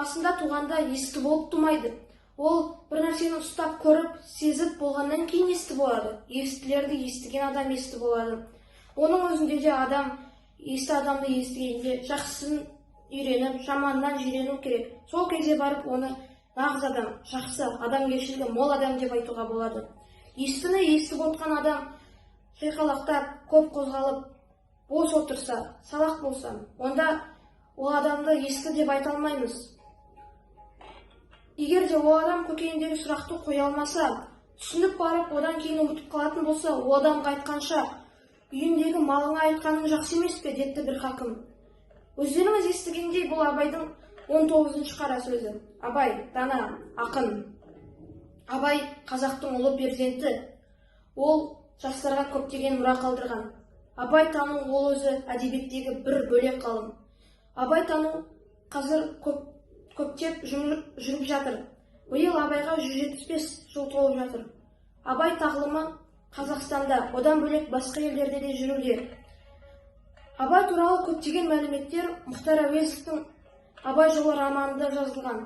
басында туғанда есті болып тумайды. Ол бір нәрсені ұстап көріп, сезіп болғаннан кейін есті болады. Естілерді естіген адам есті болады. Оның өзінде де адам есті адамды естігенде жақсысын үйреніп, жаманнан жирену керек. Сол кезде барып оны нағыз адам, жақсы, адамгершілігі мол адам деп айтуға болады. Естіні естіп отқан адам шайқалақтап, көп қозғалып, бос отырса, салақ болса, онда ол адамды есті деп айта алмаймыз. Егер де ол адам көкейіндегі сұрақты қоя алмаса, түсініп барып, одан кейін ұмытып қалатын болса, ол адамға айтқанша, үйіндегі малыңа айтқаның жақсы емес пе, депті бір хакім. Өздеріңіз естігендей, бұл Абайдың 19-шы қара сөзі. Абай дана, ақын. Абай қазақтың ұлы перзенті. Ол жастарға көптеген мұра қалдырған. Абай тану ол өзі әдебиеттегі бір бөлек ғалым. Абай тану қазір көптеп жүріп жатыр. Биыл Абайға 175 жыл толып жатыр. Абай тағылымы Қазақстанда, одан бөлек басқа елдерде де жүруде. Абай туралы көптеген мәліметтер Мұхтар Әуезовтің Абай жолы романында жазылған.